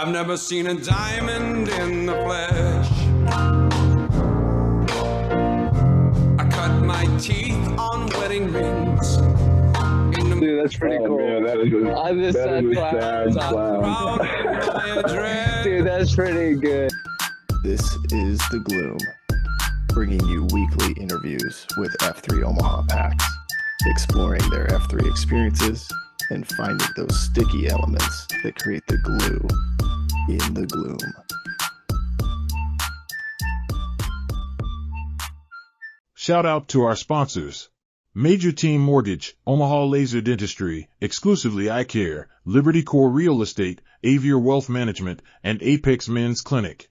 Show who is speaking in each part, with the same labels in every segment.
Speaker 1: I've never seen a diamond in the flesh. I cut my teeth on wedding rings.
Speaker 2: Dude, that's pretty cool.
Speaker 3: Man, that is a sad clown.
Speaker 2: Dude, that's pretty good.
Speaker 4: This is The Gloom, bringing you weekly interviews with F3 Omaha packs, exploring their F3 experiences and finding those sticky elements that create the glue in the gloom.
Speaker 5: Shout out to our sponsors. Major Team Mortgage, Omaha Laser Dentistry, Exclusively Eye Care, Liberty Core Real Estate, Avier Wealth Management, and Apex Men's Clinic.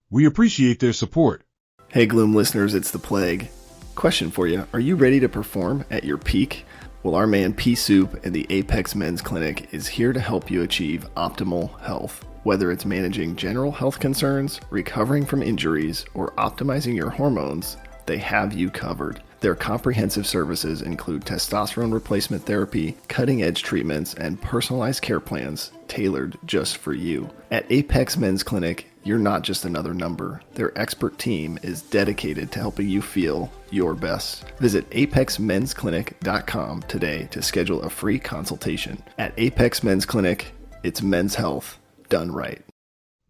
Speaker 5: We appreciate their support.
Speaker 4: Hey Gloom listeners, it's the Plague. Question for you, are you ready to perform at your peak? Well, our man Pea Soup and the Apex Men's Clinic is here to help you achieve optimal health. Whether it's managing general health concerns, recovering from injuries, or optimizing your hormones, they have you covered. Their comprehensive services include testosterone replacement therapy, cutting-edge treatments, and personalized care plans tailored just for you. At Apex Men's Clinic, you're not just another number. Their expert team is dedicated to helping you feel your best. Visit apexmensclinic.com today to schedule a free consultation. At Apex Men's Clinic, it's men's health done right.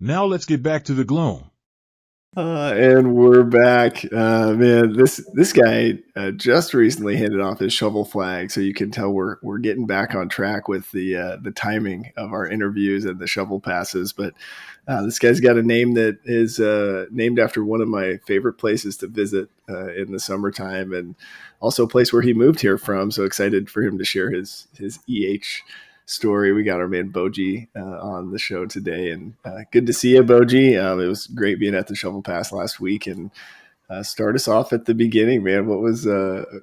Speaker 5: Now let's get back to the gloom.
Speaker 4: And we're back. Man, this guy just recently handed off his shovel flag, so you can tell we're getting back on track with the timing of our interviews and the shovel passes. But this guy's got a name that is named after one of my favorite places to visit in the summertime, and also a place where he moved here from. So excited for him to share his EH story. We got our man Boji on the show today, and good to see you, Boji. It was great being at the Shovel Pass last week, and start us off at the beginning, man. What was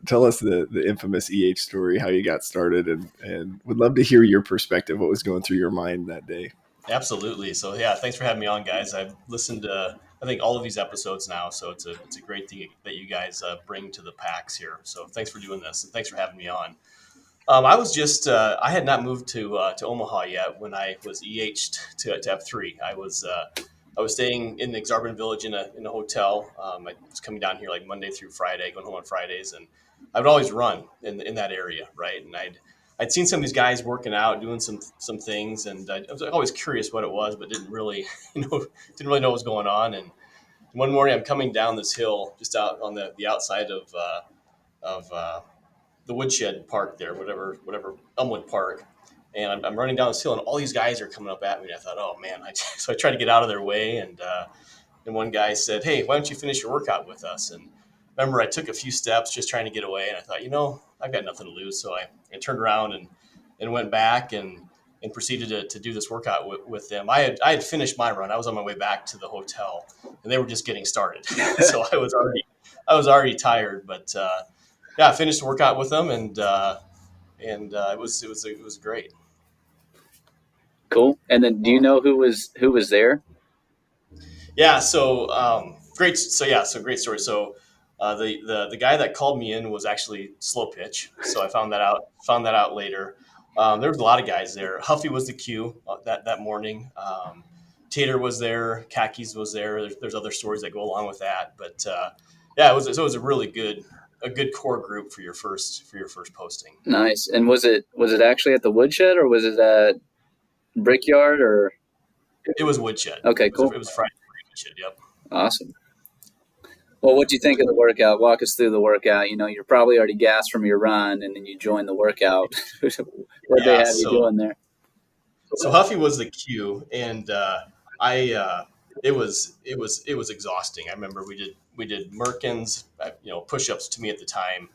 Speaker 4: tell us the infamous EH story, how you got started, and would love to hear your perspective. What was going through your mind that day?
Speaker 6: Absolutely. So yeah, thanks for having me on, guys. I've listened to I think all of these episodes now, so it's a great thing that you guys bring to the packs here. So thanks for doing this, and thanks for having me on. I was just I had not moved to Omaha yet when I was EH'd to F3. I was staying in the Exarban Village in a hotel. I was coming down here like Monday through Friday, going home on Fridays, and I would always run in that area, right? And I'd seen some of these guys working out, doing some things, and I was always curious what it was, but didn't really know what was going on. And one morning, I'm coming down this hill just out on the outside of the Woodshed Park there, whatever Elmwood Park, and I'm running down this hill, and all these guys are coming up at me. And I thought, oh man! So I tried to get out of their way, and one guy said, "Hey, why don't you finish your workout with us?" And remember, I took a few steps just trying to get away, and I thought, I've got nothing to lose, so I turned around and went back and proceeded to do this workout with them. I had finished my run. I was on my way back to the hotel, and they were just getting started, so I was already tired, but. Yeah, I finished the workout with them, and it was great.
Speaker 7: Cool. And then, do you know who was there?
Speaker 6: Yeah. So great. So great story. So the guy that called me in was actually slow pitch. So I found that out later. There was a lot of guys there. Huffy was the cue that morning. Tater was there. Khakis was there. There's other stories that go along with that, but yeah, it was a really good core group for your first posting.
Speaker 7: Nice. And was it actually at the Woodshed, or was it at Brickyard, or?
Speaker 6: It was Woodshed.
Speaker 7: Okay, cool.
Speaker 6: It was Friday Woodshed. Yep.
Speaker 7: Awesome. Well, what'd you think of the workout? Walk us through the workout. You're probably already gassed from your run, and then you join the workout. What they have you doing there?
Speaker 6: So Huffy was the cue, and it was exhausting. I remember we did Merkins, push-ups to me at the time.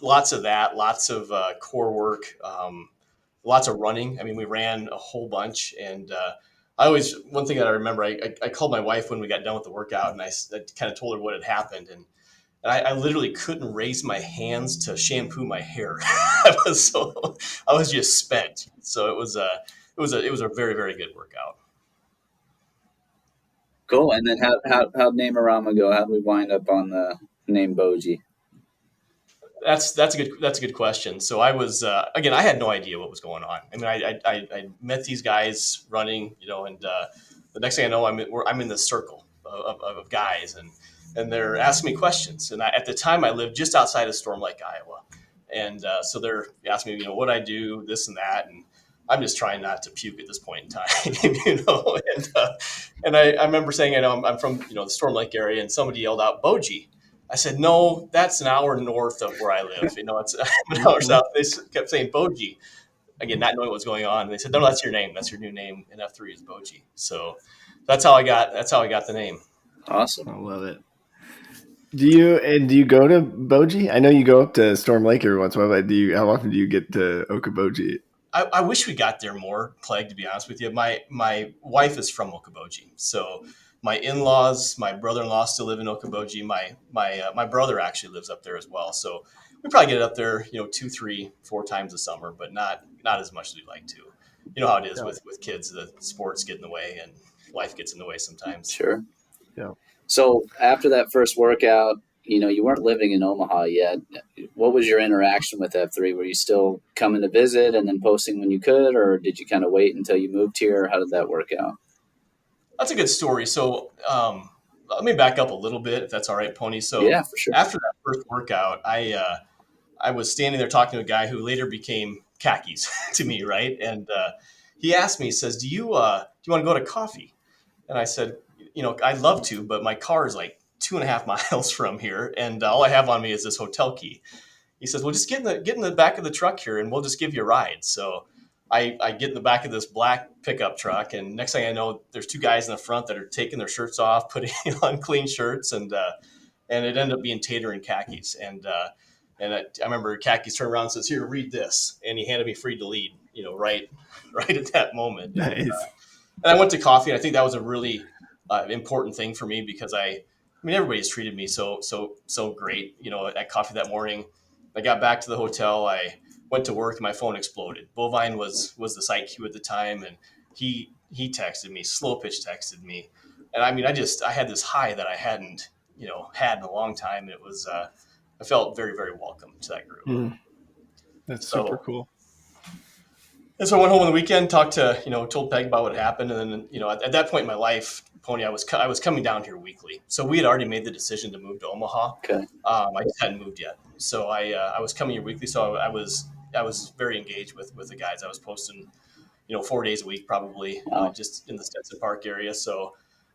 Speaker 6: Lots of that, lots of core work, lots of running. I mean, we ran a whole bunch, and one thing that I remember, I called my wife when we got done with the workout, and I kind of told her what had happened, and I literally couldn't raise my hands to shampoo my hair. I was just spent. So it was a very, very good workout.
Speaker 7: Cool. And then how'd Name-A-Rama go? How'd we wind up on the name Boji?
Speaker 6: That's a good question. So I was again, I had no idea what was going on. I mean, I met these guys running, and the next thing I know, I'm in this circle of guys, and they're asking me questions. And at the time, I lived just outside of Storm Lake, Iowa, and so they're asking me, what I do, this and that, and I'm just trying not to puke at this point in time, And I remember saying, I'm from the Storm Lake area, and somebody yelled out Boji. I said, no, that's an hour north of where I live. It's an hour south. They kept saying Boji, again, not knowing what was going on. And they said, no, that's your name. That's your new name in F3 is Boji. So that's how I got the name.
Speaker 7: Awesome.
Speaker 4: I love it. Do you go to Boji? I know you go up to Storm Lake every once in a while, but how often do you get to Okoboji?
Speaker 6: I wish we got there more, Plague, to be honest with you. My wife is from Okoboji, so my in-laws, my brother-in-law still live in Okoboji. My brother actually lives up there as well. So we probably get up there, 2, 3, 4 times a summer, but not as much as we'd like to. You know how it is with kids, the sports get in the way and life gets in the way sometimes.
Speaker 7: Sure.
Speaker 4: Yeah.
Speaker 7: So after that first workout, you weren't living in Omaha yet. What was your interaction with F3? Were you still coming to visit and then posting when you could, or did you kind of wait until you moved here? How did that work out?
Speaker 6: That's a good story. So let me back up a little bit, if that's all right, Pony. So
Speaker 7: yeah, for sure.
Speaker 6: After that first workout, I was standing there talking to a guy who later became Khakis to me, right? And he asked me, he says, do you want to go to coffee? And I said, I'd love to, but my car is like 2.5 miles from here, and all I have on me is this hotel key. He says, well, just get in the back of the truck here, and we'll just give you a ride. So I get in the back of this black pickup truck, and next thing I know, there's 2 guys in the front that are taking their shirts off, putting on clean shirts, and it ended up being Tater and Khakis. And I remember Khakis turned around and says, here, read this. And he handed me Free to Lead, right at that moment.
Speaker 4: Nice.
Speaker 6: And I went to coffee, and I think that was a really important thing for me because everybody's treated me so great, at coffee that morning. I got back to the hotel. I went to work. My phone exploded. Bovine was the site Q at the time, and he texted me. Slow Pitch texted me, and I had this high that I hadn't had in a long time. And it was I felt very, very welcome to that group.
Speaker 4: Mm. That's super cool.
Speaker 6: And so I went home on the weekend, told Peg about what happened. And then, at that point in my life, Pony, I was coming down here weekly. So we had already made the decision to move to Omaha.
Speaker 7: Okay.
Speaker 6: I just hadn't moved yet. So I was coming here weekly. So I was very engaged with the guys. I was posting, 4 days a week, probably just in the Stetson Park area. So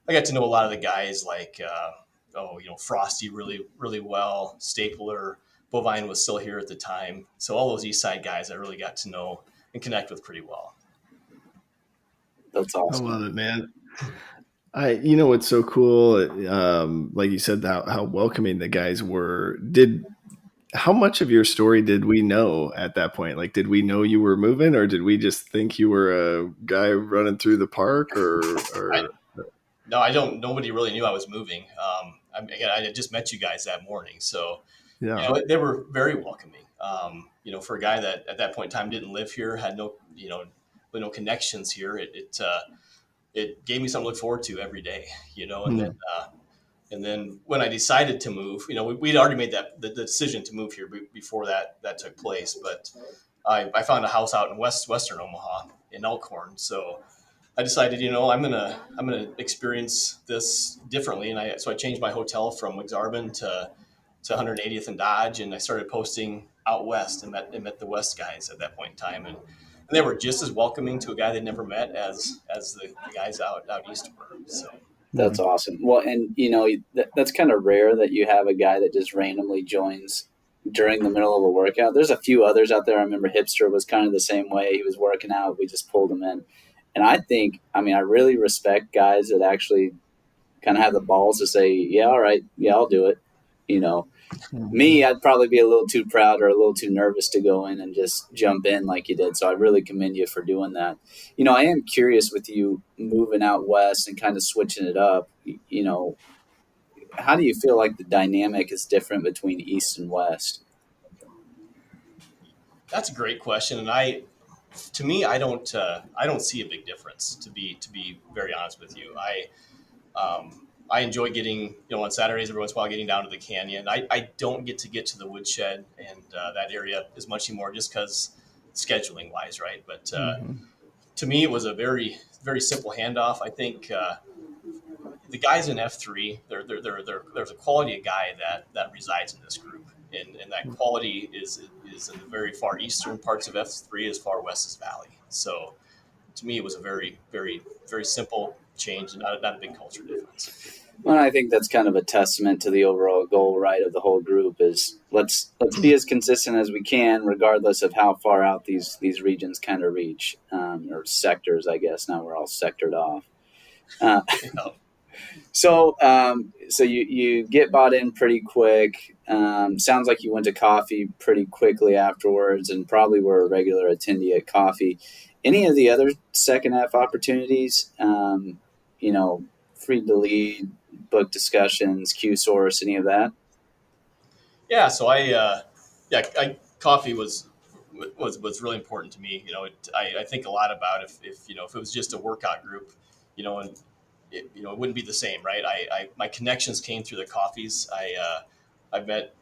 Speaker 6: I got to know a lot of the guys like, Frosty really, really well. Stapler, Bovine was still here at the time. So all those East Side guys I really got to know and connect with pretty well.
Speaker 7: That's awesome.
Speaker 4: I love it, man. What's so cool, like you said, how welcoming the guys were. How much of your story did we know at that point? Like, did we know you were moving, or did we just think you were a guy running through the park?
Speaker 6: No, I don't. Nobody really knew I was moving. I had just met you guys that morning, so they were very welcoming. For a guy that at that point in time didn't live here, had no connections here, it gave me something to look forward to every day, and then when I decided to move, we'd already made the decision to move here before that took place, but I found a house out in western Omaha in Elkhorn, so I decided, I'm gonna experience this differently, and I changed my hotel from Wiggsarbin to 180th and Dodge, and I started posting out west and met the West guys at that point in time, and they were just as welcoming to a guy they'd never met as the guys out east were. So
Speaker 7: that's awesome. Well, and that's kind of rare that you have a guy that just randomly joins during the middle of a workout. There's a few others out there. I remember Hipster was kind of the same way. He was working out. We just pulled him in. And I think, I really respect guys that actually kind of have the balls to say, yeah, all right, yeah, I'll do it. Me, I'd probably be a little too proud or a little too nervous to go in and just jump in like you did. So I really commend you for doing that. I am curious with you moving out west and kind of switching it up, how do you feel like the dynamic is different between East and West?
Speaker 6: That's a great question. And to me, I don't see a big difference, to be very honest with you. I enjoy getting, on Saturdays every once in a while getting down to the canyon. I don't get to the woodshed and that area as much anymore just because scheduling wise, right? But to me, it was a very, very simple handoff. I think the guys in F3, there's a quality of guy that resides in this group. And that quality is in the very far eastern parts of F3 as far west as Valley. So to me, it was a very, very, very simple change and not a big culture difference.
Speaker 7: Well, I think that's kind of a testament to the overall goal, right, of the whole group is let's be as consistent as we can, regardless of how far out these regions kind of reach, or sectors, I guess. Now we're all sectored off. So you get bought in pretty quick. Sounds like you went to coffee pretty quickly afterwards, and probably were a regular attendee at coffee. Any of the other second F opportunities? Free to lead, book discussions, Q source, any of that?
Speaker 6: Yeah. So coffee was really important to me. I think a lot about if it was just a workout group, and it wouldn't be the same, right? My connections came through the coffees. I met,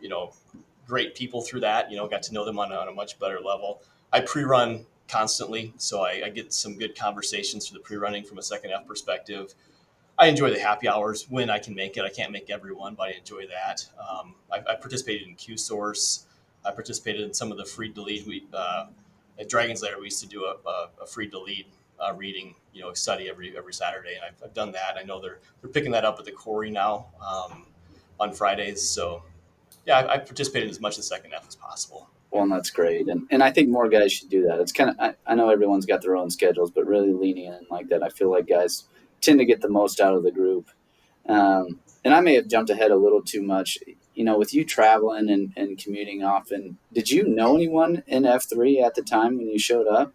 Speaker 6: great people through that, got to know them on a much better level. I pre-run constantly, so I get some good conversations through the pre-running from a second F perspective. I enjoy the happy hours when I can make it. I can't make every one, but I enjoy that. I participated in Q Source. I participated in some of the free to lead. At Dragon's Lair, we used to do a free to lead reading, study every Saturday, and I've done that. I know they're picking that up at the Quarry now on Fridays. So yeah, I participated as much in second F as possible.
Speaker 7: Well, and that's great, and I think more guys should do that. It's kind of I know everyone's got their own schedules, but really leaning in like that, I feel like guys tend to get the most out of the group. And I may have jumped ahead a little too much. With you traveling and commuting often, did you know anyone in F3 at the time when you showed up?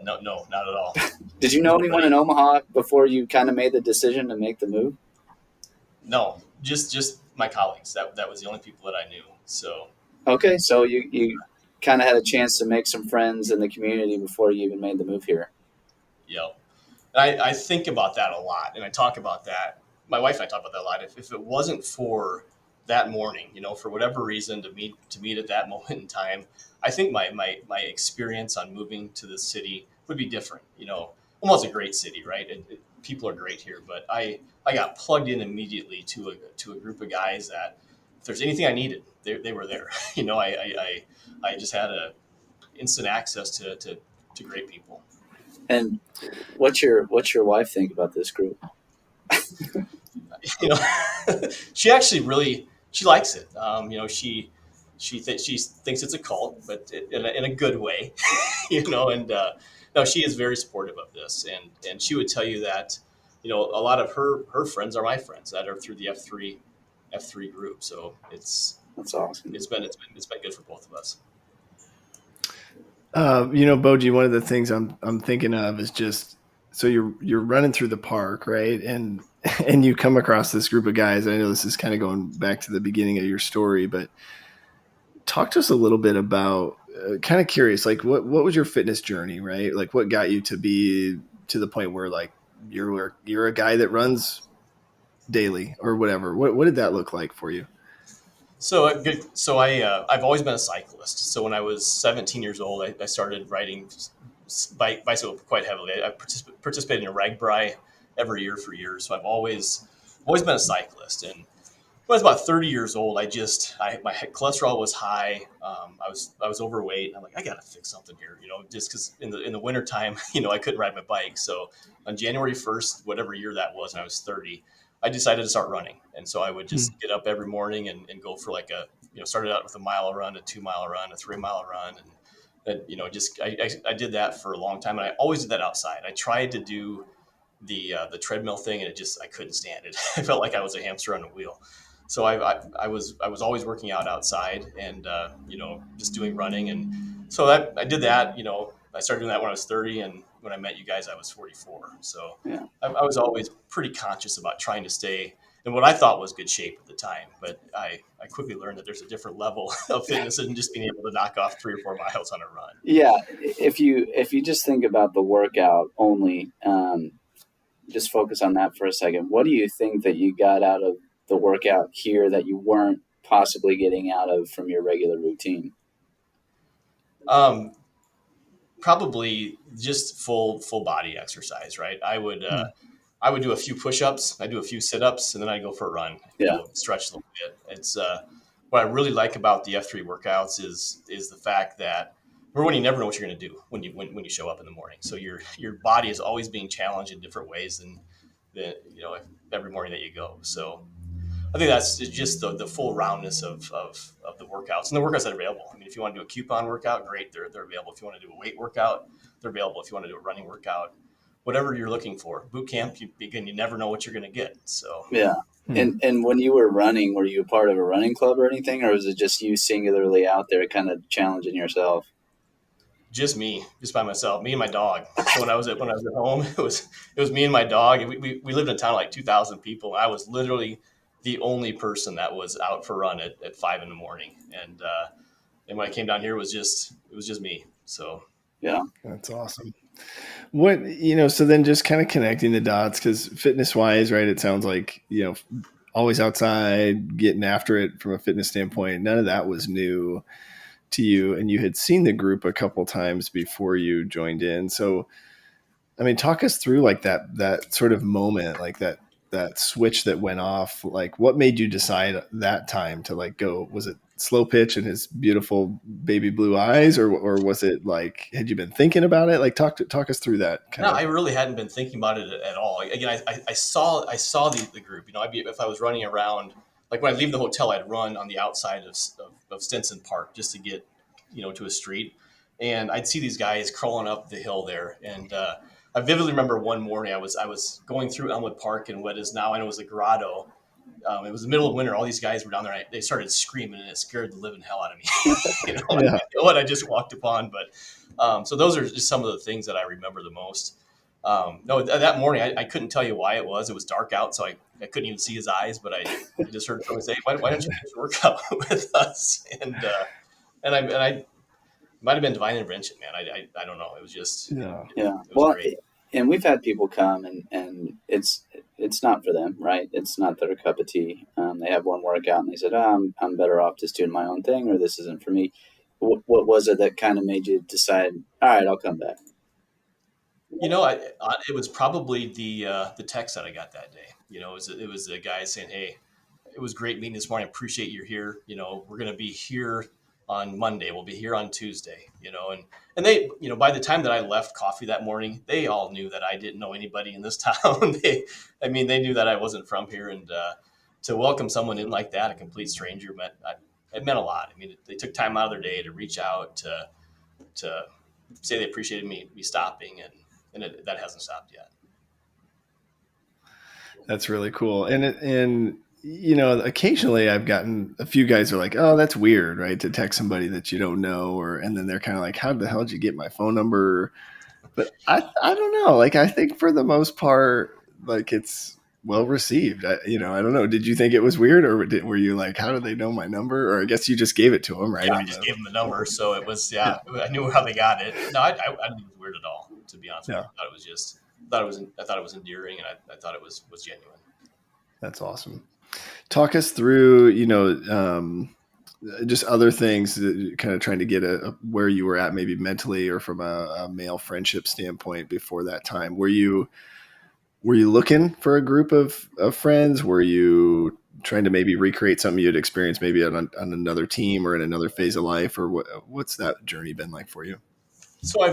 Speaker 6: No, not at all.
Speaker 7: Did you know anyone in Omaha before you kind of made the decision to make the move?
Speaker 6: No, just my colleagues. That was the only people that I knew. So
Speaker 7: okay, so you kind of had a chance to make some friends in the community before you even made the move here.
Speaker 6: Yep. I think about that a lot, and I talk about that. My wife and I talk about that a lot. If it wasn't for that morning, for whatever reason, to meet at that moment in time, I think my experience on moving to the city would be different. Omaha's a great city, right? People are great here, but I got plugged in immediately to a group of guys that if there's anything I needed, they were there. I just had a instant access to great people.
Speaker 7: And what's your wife think about this group?
Speaker 6: She actually she likes it. She thinks it's a cult, but in a good way, And no, she is very supportive of this, and she would tell you that a lot of her friends are my friends that are through the F3 group. So that's awesome. It's been good for both of us.
Speaker 4: Boji, one of the things I'm thinking of is just so you're running through the park, right? And you come across this group of guys. I know this is kind of going back to the beginning of your story, but talk to us a little bit about kind of curious, like what was your fitness journey, right? Like what got you to be to the point where like you're a guy that runs daily or whatever. What did that look like for you?
Speaker 6: So I've always been a cyclist. So when I was 17 years old, I started riding bicycle quite heavily. I participated in a RAGBRAI every year for years. So I've always been a cyclist. And when I was about 30 years old, my cholesterol was high. I was overweight. I'm like, I got to fix something here, just because in the wintertime, I couldn't ride my bike. So on January 1st, whatever year that was, and I was 30, I decided to start running. And so I would just get up every morning and go for like started out with a mile run, a 2 mile run, a 3 mile run. And I did that for a long time. And I always did that outside. I tried to do the treadmill thing, and I couldn't stand it. I felt like I was a hamster on a wheel. So I was always working out outside and, just doing running. And so I did that, I started doing that when I was 30, and when I met you guys, I was 44. So yeah. I was always pretty conscious about trying to stay in what I thought was good shape at the time. But I quickly learned that there's a different level of fitness than just being able to knock off 3 or 4 miles on a run.
Speaker 7: Yeah. If you just think about the workout only, just focus on that for a second. What do you think that you got out of the workout here that you weren't possibly getting out of from your regular routine?
Speaker 6: Probably just full body exercise, right? I would do a few push-ups, I do a few sit-ups, and then I go for a run,
Speaker 7: Yeah.
Speaker 6: stretch a little bit. It's what I really like about the F3 workouts is the fact that number one, you never know what you're going to do when you show up in the morning. So your body is always being challenged in different ways than every morning that you go. So I think that's just the full roundness of the workouts and the workouts that are available. I mean, if you want to do a coupon workout, great, they're available. If you want to do a weight workout, they're available. If you want to do a running workout, whatever you're looking for, boot camp, you never know what you're going to get. So
Speaker 7: Yeah. And when you were running, were you a part of a running club or anything, or was it just you singularly out there kind of challenging yourself?
Speaker 6: just by myself, me and my dog. So when I was at home, it was me and my dog, and we lived in a town of like 2,000 people, and I was literally the only person that was out for a run at 5 in the morning, and when I came down here, it was just me. So
Speaker 7: Yeah.
Speaker 4: That's awesome. What, so then just kind of connecting the dots, because fitness wise, right, it sounds like, always outside, getting after it from a fitness standpoint. None of that was new to you, and you had seen the group a couple times before you joined in. So, I mean, talk us through like that sort of moment, like that switch that went off. Like, what made you decide that time to like go? Was it slow pitch and his beautiful baby blue eyes, or was it like, had you been thinking about it? Like, talk us through that kind
Speaker 6: no,
Speaker 4: of.
Speaker 6: I really hadn't been thinking about it at all. Again, I saw the group. If I was running around, like when I leave the hotel, I'd run on the outside of Stinson Park just to get to a street, and I'd see these guys crawling up the hill there. And I vividly remember one morning I was going through Elmwood Park in what is now, I know, it was a grotto. It was the middle of winter. All these guys were down there. They started screaming, and it scared the living hell out of me.
Speaker 4: Yeah.
Speaker 6: What I just walked upon. But so those are just some of the things that I remember the most. No, that morning I couldn't tell you why it was. It was dark out, so I couldn't even see his eyes. But I just heard someone say, "Why don't you just work out with us?" And I might have been divine intervention, man. I don't know. It was just
Speaker 4: Yeah.
Speaker 7: Yeah.
Speaker 6: it was
Speaker 7: Well,
Speaker 6: great.
Speaker 7: and we've had people come and it's not for them, right? It's not their cup of tea. They have one workout and they said, I'm better off just doing my own thing, or this isn't for me. What was it that kind of made you decide, all right, I'll come back?
Speaker 6: It was probably the text that I got that day. It was the guy saying, "Hey, it was great meeting this morning. I appreciate you here. We're going to be here on Monday. We'll be here on Tuesday." And they, by the time that I left coffee that morning, they all knew that I didn't know anybody in this town. They knew that I wasn't from here, and to welcome someone in like that, a complete stranger, it meant a lot. I mean, they took time out of their day to reach out to say they appreciated me stopping, and that hasn't stopped yet.
Speaker 4: That's really cool. And occasionally I've gotten a few guys are like, "Oh, that's weird," right? To text somebody that you don't know, and then they're kind of like, "How the hell did you get my phone number?" But I don't know. Like, I think for the most part, like, it's well received. I don't know. Did you think it was weird, or were you like, "How do they know my number?" Or I guess you just gave it to them, right?
Speaker 6: Yeah, I just gave them the number, so it was I knew how they got it. No, I didn't think it was weird at all, to be honest with you. I thought it was endearing, and I thought it was genuine.
Speaker 4: That's awesome. Talk us through, just other things, kind of trying to get where you were at maybe mentally or from a male friendship standpoint before that time. Were you looking for a group of friends? Were you trying to maybe recreate something you'd experienced maybe on another team or in another phase of life, or what's that journey been like for you?
Speaker 6: So I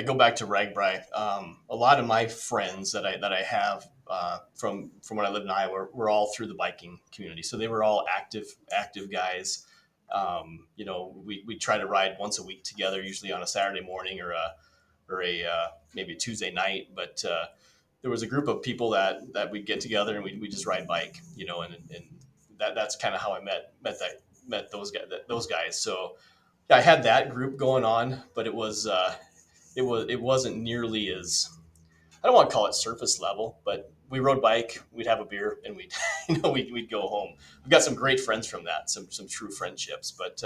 Speaker 6: go back to Ragbri. A lot of my friends that I have from when I lived in Iowa were all through the biking community. So they were all active guys. We try to ride once a week together, usually on a Saturday morning or a maybe a Tuesday night. But there was a group of people that we'd get together and we just ride bike, and that's kind of how I met those guys. So yeah, I had that group going on, but it wasn't nearly as, I don't want to call it surface level, but we rode bike, we'd have a beer, and we'd go home. We've got some great friends from that, some true friendships. But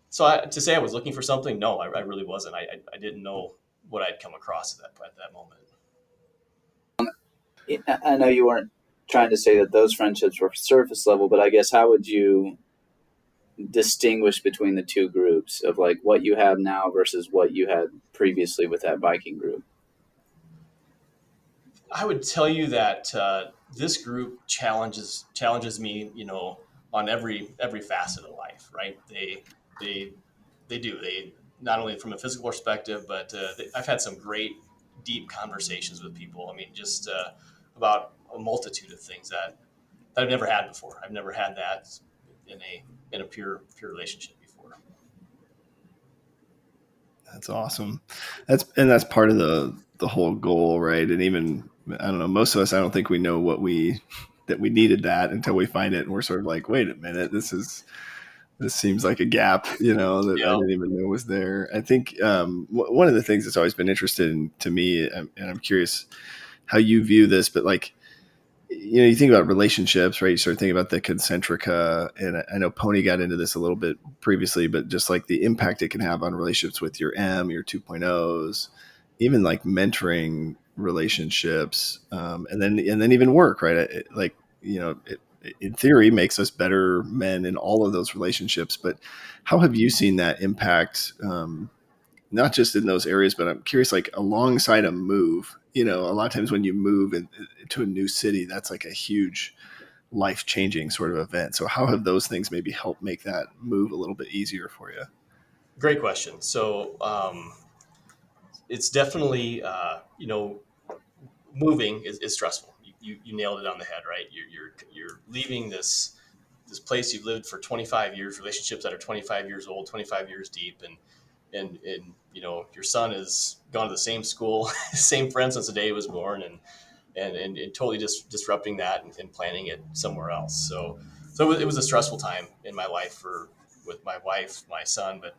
Speaker 6: so to say I was looking for something, no, I really wasn't. I didn't know what I'd come across at that moment.
Speaker 7: I know you weren't trying to say that those friendships were surface level, but I guess how would you distinguish between the two groups of like what you have now versus what you had previously with that biking group?
Speaker 6: I would tell you that this group challenges me, on every facet of life. Right? They do. They not only from a physical perspective, but I've had some great, deep conversations with people. I mean, just about a multitude of things that I've never had before. I've never had that in a pure relationship before.
Speaker 4: That's awesome. That's part of the whole goal, right? And even I don't know, most of us, I don't think we know that we needed that until we find it, and we're sort of like, wait a minute, this seems like a gap, that I didn't even know was there. I think one of the things that's always been interesting to me, and I'm curious how you view this, but like, you think about relationships, right? You start thinking about the concentrica, and I know Pony got into this a little bit previously, but just like the impact it can have on relationships with your your 2.0s, even like mentoring relationships, and then even work, right? It in theory makes us better men in all of those relationships. But how have you seen that impact? Not just in those areas, but I'm curious, like alongside a move, a lot of times when you move to a new city, that's like a huge life changing sort of event. So how have those things maybe helped make that move a little bit easier for you?
Speaker 6: Great question. So it's definitely, moving is stressful. You nailed it on the head, right? You're leaving this place you've lived for 25 years, relationships that are 25 years old, 25 years deep, and your son has gone to the same school, same friends since the day he was born, and totally just disrupting that and planning it somewhere else. So it was a stressful time in my life with my wife, my son, but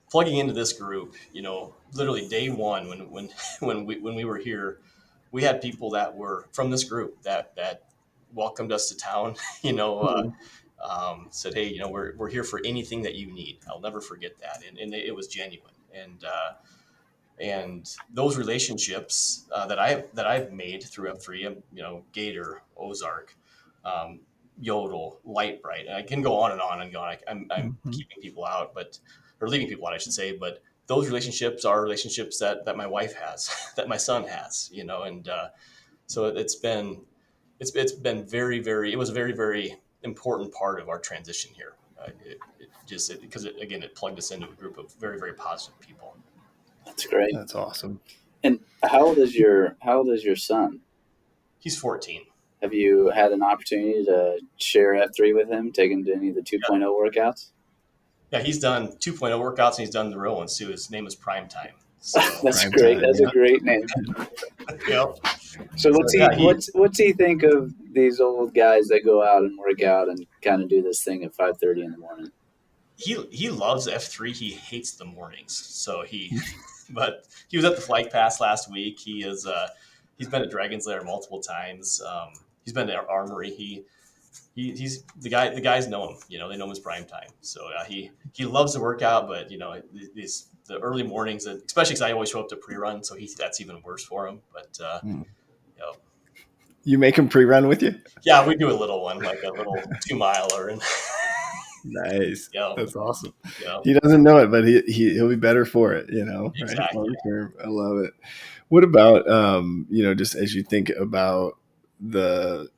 Speaker 6: plugging into this group, literally day one when we were here, we had people that were from this group that welcomed us to town, said, hey, we're here for anything that you need. I'll never forget that. And it was genuine. And those relationships that I've made through F3, Gator, Ozark, Yodel, Light Bright, and I can go on and on and go on. I'm keeping people out, or leaving people out, I should say, but those relationships are relationships that my wife has, that my son has, and so it's been very, very, it was a very, very important part of our transition here. Because it plugged us into a group of very, very positive people.
Speaker 7: That's great.
Speaker 4: That's awesome.
Speaker 7: And how old is your son?
Speaker 6: He's 14.
Speaker 7: Have you had an opportunity to share F3 with him, take him to any of the 2.0 workouts?
Speaker 6: Yeah, he's done 2.0 workouts and he's done the real ones too. His name is Prime Time. So
Speaker 7: that's
Speaker 4: Prime
Speaker 7: great.
Speaker 4: Time,
Speaker 7: That's a great name.
Speaker 6: Yep.
Speaker 7: So what's he think of these old guys that go out and work out and kind of do this thing at 5:30 in the morning?
Speaker 6: He loves F3. He hates the mornings. But he was at the Flight Pass last week. He's been at Dragon's Lair multiple times. He's been to our Armory. He's the guy. The guys know him. They know him as Prime Time. So he loves to work out, but the early mornings, especially because I always show up to pre-run, so that's even worse for him. But
Speaker 4: you make him pre-run with you?
Speaker 6: Yeah, we do a little one, like a little 2-miler. And
Speaker 4: nice. That's awesome.
Speaker 6: Yeah.
Speaker 4: He doesn't know it, but he'll be better for it.
Speaker 6: Exactly.
Speaker 4: Right? Long term. I love it. What about just as you think about the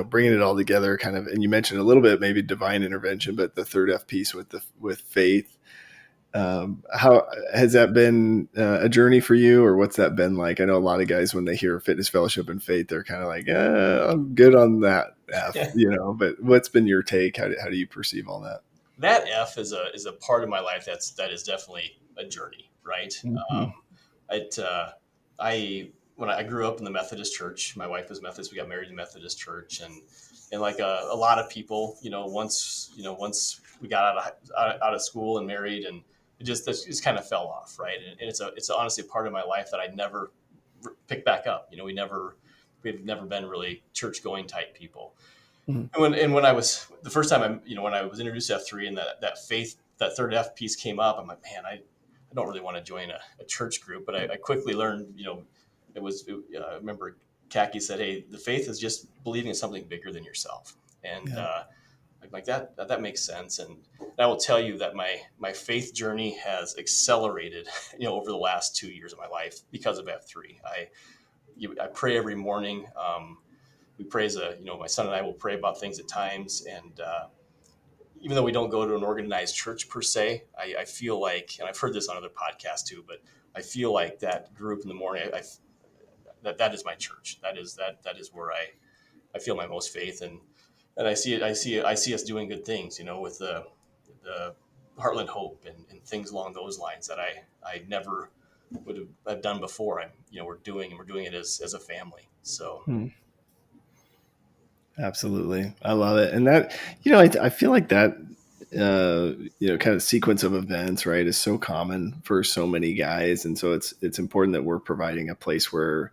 Speaker 4: bringing it all together, kind of, and you mentioned a little bit maybe divine intervention, but the third F piece with faith. How has that been a journey for you, or what's that been like? I know a lot of guys, when they hear fitness fellowship and faith, they're kind of like, I'm good on that F, but what's been your take? How do you perceive all that?
Speaker 6: That F is a part of my life that is definitely a journey, right?
Speaker 4: Mm-hmm.
Speaker 6: When I grew up in the Methodist church, my wife was Methodist. We got married in the Methodist church, and like a lot of people, once we got out of school and married, and it just kind of fell off, right? And it's honestly a part of my life that I never picked back up. We've never been really church going type people. Mm-hmm. And when I was the first time when I was introduced to F3 and that faith, that third F piece came up, I'm like, man, I don't really want to join a church group, but I quickly learned, I remember Kaki said, hey, the faith is just believing in something bigger than yourself. And
Speaker 4: Yeah.
Speaker 6: like that makes sense. And I will tell you that my faith journey has accelerated, over the last 2 years of my life because of F3. I pray every morning. We pray my son and I will pray about things at times. And even though we don't go to an organized church per se, I feel like, and I've heard this on other podcasts too, but I feel like that group in the morning, that is my church. That is where I feel my most faith. And I see us doing good things, with the Heartland Hope and things along those lines that I never would have done before. We're doing it as a family. So.
Speaker 4: Absolutely. I love it. And that, I feel like that, kind of sequence of events, right, is so common for so many guys. And so it's important that we're providing a place where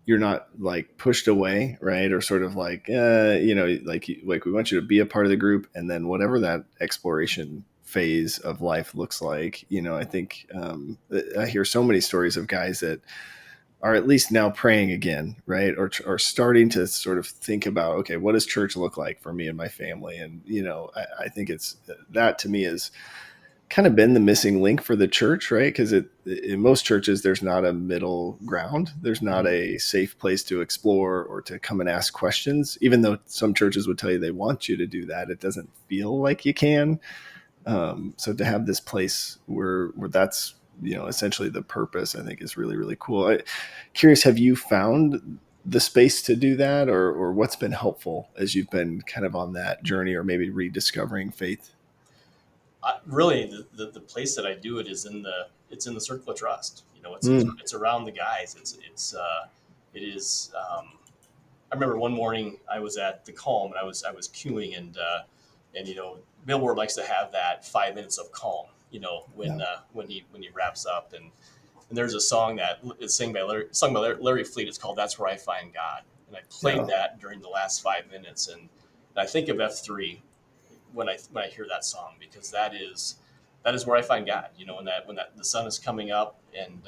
Speaker 4: you're not like pushed away, right? Or sort of like, like we want you to be a part of the group. And then whatever that exploration phase of life looks like, I think I hear so many stories of guys that are at least now praying again, right? Or starting to sort of think about, okay, what does church look like for me and my family? And, I think it's that to me is kind of been the missing link for the church, right? Because in most churches, there's not a middle ground. There's not a safe place to explore or to come and ask questions. Even though some churches would tell you they want you to do that, it doesn't feel like you can. So to have this place where that's, essentially the purpose, I think is really, really cool. Curious, have you found the space to do that, or what's been helpful as you've been kind of on that journey, or maybe rediscovering faith?
Speaker 6: Really, the place that I do it is it's in the circle of trust.
Speaker 4: Mm.
Speaker 6: It's around the guys. It is. I remember one morning I was at the Calm and I was queuing and Billboard likes to have that 5 minutes of calm. When he wraps up and there's a song that is sung by Larry Fleet. It's called "That's Where I Find God," and I played that during the last 5 minutes, and I think of F3 when I hear that song because that is where I find God. When the sun is coming up and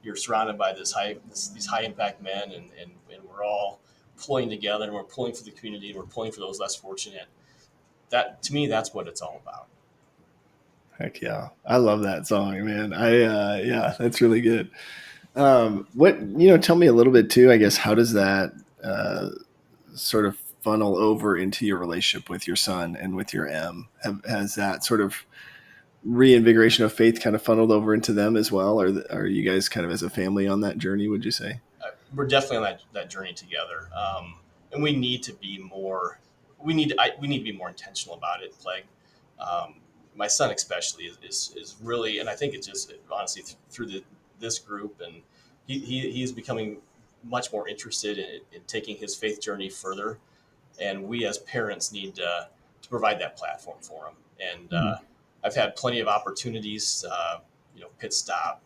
Speaker 6: you're surrounded by these high impact men and we're all pulling together and we're pulling for the community and we're pulling for those less fortunate. That to me, that's what it's all about.
Speaker 4: Heck yeah. I love that song, man. Yeah, that's really good. Tell me a little bit too, I guess, how does that sort of funnel over into your relationship with your son and with your has that sort of reinvigoration of faith kind of funneled over into them as well? Or are you guys kind of as a family on that journey, would you say?
Speaker 6: We're definitely on that journey together. And we need to be more, we need to be more intentional about it. Like, my son especially is really, and I think it's just honestly through this group, and he's becoming much more interested in taking his faith journey further. And we as parents need to provide that platform for him. And I've had plenty of opportunities, Pit Stop,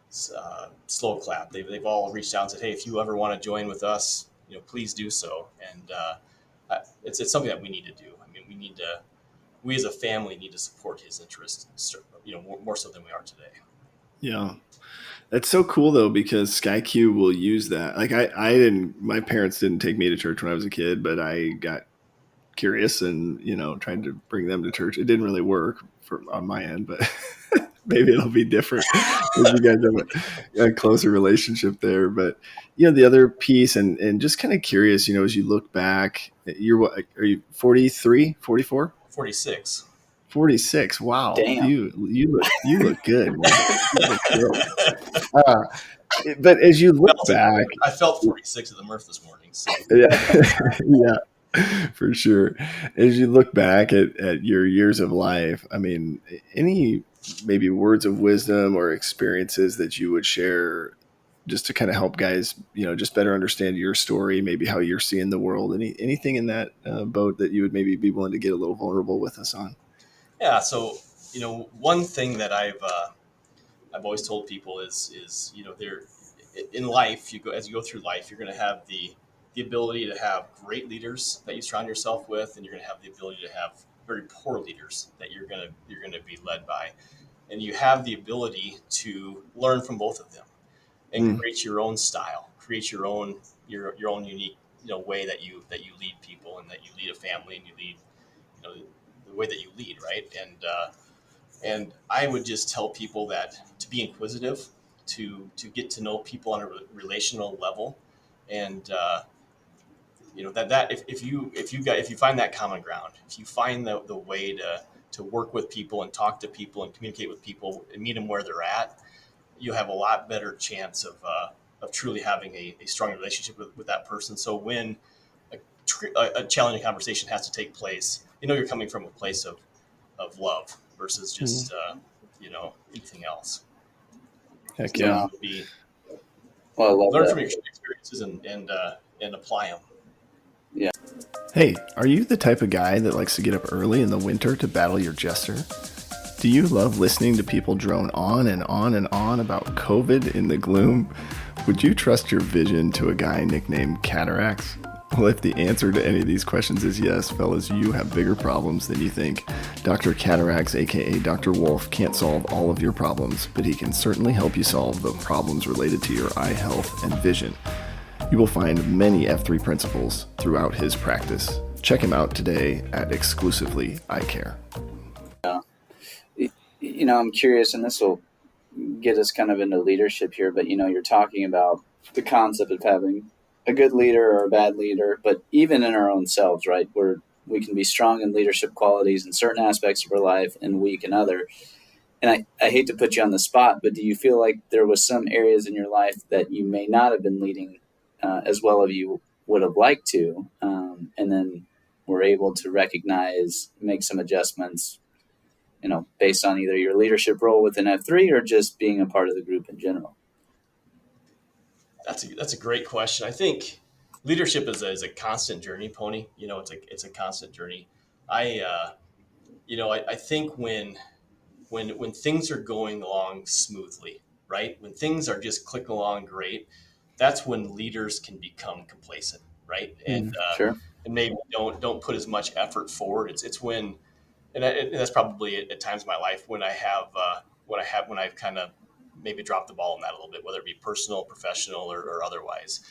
Speaker 6: Slow Clap. They've all reached out and said, hey, if you ever want to join with us, please do so. And it's something that we need to do. I mean, we as a family need to support his interests, more so than we are today.
Speaker 4: Yeah. That's so cool though, because SkyQ will use that. Like my parents didn't take me to church when I was a kid, but I got curious and, trying to bring them to church. It didn't really work on my end, but maybe it'll be different because you guys have a closer relationship there. But, the other piece and just kind of curious, as you look back, are you 43, 44?
Speaker 6: 46.
Speaker 4: 46. Wow.
Speaker 7: Damn.
Speaker 4: You look good. You look good. But as you look back,
Speaker 6: I felt 46 at the Murph this morning. So.
Speaker 4: Yeah, yeah, for sure. As you look back at your years of life, I mean, any maybe words of wisdom or experiences that you would share just to kind of help guys, just better understand your story, maybe how you're seeing the world, anything in that boat that you would maybe be willing to get a little vulnerable with us on?
Speaker 6: Yeah. So, one thing that I've always told people is there in life, as you go through life, you're going to have the ability to have great leaders that you surround yourself with, and you're going to have the ability to have very poor leaders that you're going to be led by. and you have the ability to learn from both of them and create your own style, create your own unique way that you lead people and that you lead a family and you lead the way that you lead, right? And I would just tell people that to be inquisitive, to get to know people on a relational level, and that if you find that common ground, if you find the way to work with people and talk to people and communicate with people and meet them where they're at, you have a lot better chance of truly having a strong relationship with that person. So when a challenging conversation has to take place, you're coming from a place of love versus just anything else.
Speaker 4: Heck
Speaker 6: So
Speaker 4: yeah.
Speaker 6: it would be
Speaker 7: Well, I love
Speaker 6: learn
Speaker 7: that.
Speaker 6: from your experiences and apply them.
Speaker 7: Yeah.
Speaker 4: Hey, are you the type of guy that likes to get up early in the winter to battle your jester? Do you love listening to people drone on and on and on about COVID in the gloom? Would you trust your vision to a guy nicknamed Cataracts? Well, if the answer to any of these questions is yes, fellas, you have bigger problems than you think. Dr. Cataracts, aka Dr. Wolf, can't solve all of your problems, but he can certainly help you solve the problems related to your eye health and vision. You will find many F3 principles throughout his practice. Check him out today at Exclusively Eye Care.
Speaker 7: I'm curious, and this will get us kind of into leadership here, but you're talking about the concept of having a good leader or a bad leader, but even in our own selves, right? We can be strong in leadership qualities in certain aspects of our life and weak in other. And I hate to put you on the spot, but do you feel like there was some areas in your life that you may not have been leading as well as you would have liked to, and then were able to recognize, make some adjustments, based on either your leadership role within F3 or just being a part of the group in general?
Speaker 6: That's a great question. I think leadership is a constant journey, Pony. It's a constant journey. I think when things are going along smoothly, right? When things are just clicking along great, that's when leaders can become complacent, right?
Speaker 7: Sure.
Speaker 6: And maybe don't put as much effort forward. It's when, and that's probably at times in my life when I've kind of maybe dropped the ball on that a little bit, whether it be personal, professional, or otherwise.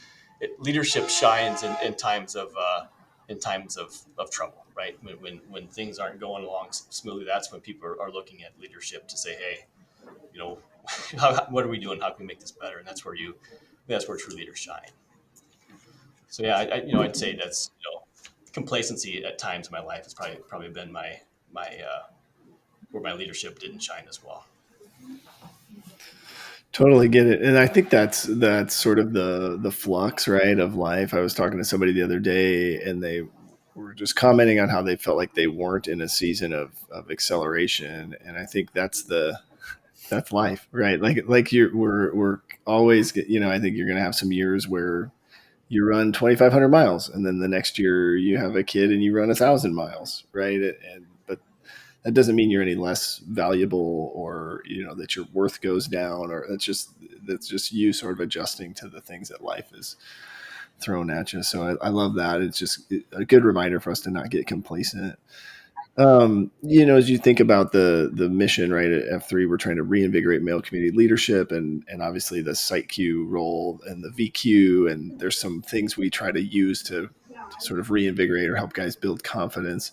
Speaker 6: Leadership shines in times of trouble, right? When things aren't going along smoothly, that's when people are looking at leadership to say, hey, what are we doing? How can we make this better? And that's where true leaders shine. So yeah, I'd say that's complacency at times in my life has probably been my where my leadership didn't shine as well.
Speaker 4: Totally get it. And I think that's sort of the flux, right, of life. I was talking to somebody the other day and they were just commenting on how they felt like they weren't in a season of acceleration. And I think that's life, right? Like we're always, I think you're going to have some years where you run 2,500 miles and then the next year you have a kid and you run 1,000 miles, right? But that doesn't mean you're any less valuable or that your worth goes down, or that's just you sort of adjusting to the things that life is thrown at you. So I love that. It's just a good reminder for us to not get complacent. As you think about the mission, right, at F3, we're trying to reinvigorate male community leadership and obviously the site Q role and the VQ. And there's some things we try to use to sort of reinvigorate or help guys build confidence.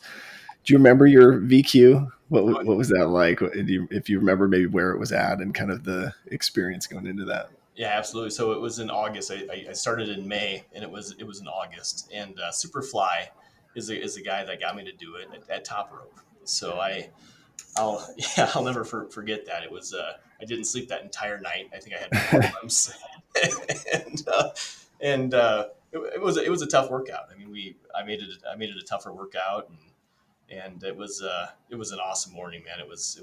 Speaker 4: Do you remember your VQ? What was that like? If you remember maybe where it was at and kind of the experience going into that.
Speaker 6: Yeah, absolutely. So it was in August. I started in May, and it was in August. And Superfly is the guy that got me to do it at Top Rope. So I'll never forget that. It was I didn't sleep that entire night. I think I had 4 months, and it was a tough workout. I mean, I made it a tougher workout, and it was an awesome morning, man. It was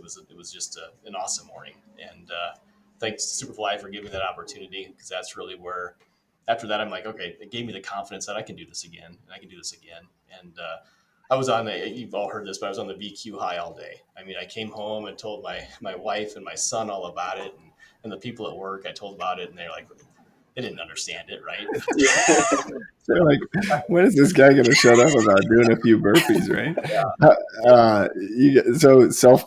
Speaker 6: just an awesome morning, and thanks to Superfly for giving me that opportunity, because that's really where after that I'm like, okay, it gave me the confidence that I can do this again, and I can do this again. And I was you've all heard this, but I was on the VQ high all day. I mean, I came home and told my wife and my son all about it, and the people at work I told about it, and they didn't understand it, right?
Speaker 4: They're like, when is this guy going to shut up about doing a few burpees, right?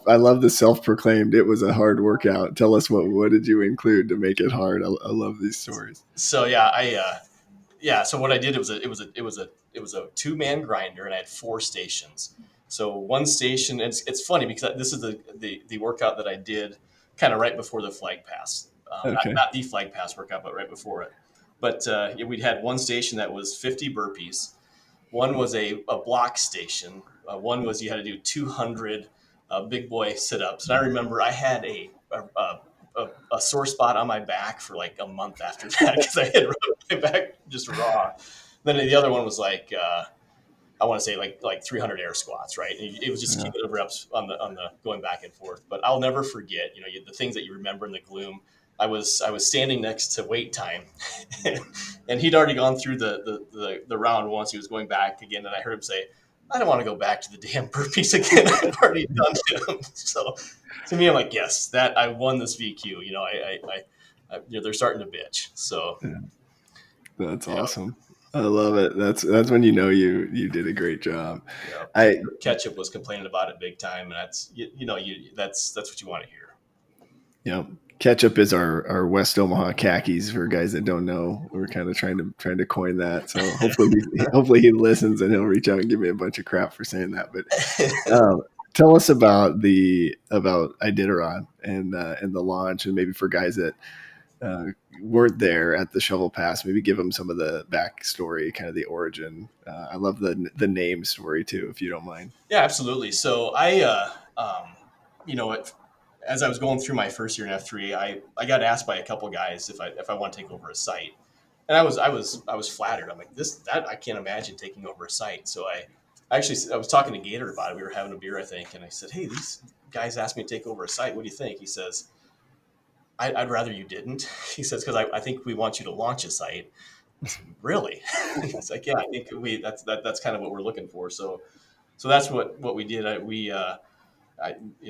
Speaker 4: I love the self-proclaimed. It was a hard workout. Tell us what did you include to make it hard? I love these stories.
Speaker 6: So so what I did, it was a 2-man grinder, and I had 4 stations. So one station, it's funny because this is the workout that I did kind of right before the flag pass.
Speaker 4: Okay.
Speaker 6: Not the flag pass workout, but right before it. But we'd had one station that was 50 burpees. One was a block station. One was you had to do 200 big boy sit-ups. And I remember I had a sore spot on my back for like a month after that because I had my back just raw. Then the other one was like I want to say like 300 air squats, right? And it was just cumulative reps on the going back and forth. But I'll never forget, the things that you remember in the gloom. I was standing next to wait time, and he'd already gone through the round once. He was going back again, and I heard him say, "I don't want to go back to the damn burpees again. I've already done them." So to me, I'm like, yes, that I won this VQ. They're starting to bitch. So
Speaker 4: that's awesome. I love it. That's when you did a great job.
Speaker 6: Ketchup was complaining about it big time, and that's that's what you want to hear.
Speaker 4: Yeah. Ketchup is our West Omaha khakis for guys that don't know. We're kind of trying to coin that. So hopefully he listens and he'll reach out and give me a bunch of crap for saying that. But tell us about Iditarod and the launch, and maybe for guys that weren't there at the Shovel Pass, maybe give them some of the backstory, kind of the origin. I love the name story too, if you don't mind.
Speaker 6: Yeah, absolutely. So as I was going through my first year in F3, I got asked by a couple of guys if I want to take over a site, and I was flattered. I'm like, that I can't imagine taking over a site. So I was talking to Gator about it. We were having a beer, I think, and I said, "Hey, these guys asked me to take over a site. What do you think?" He says, "I'd rather you didn't." He says, "Because I think we want you to launch a site." I said, "Really?" It's like, "Yeah, I think that's kind of what we're looking for." So that's what we did.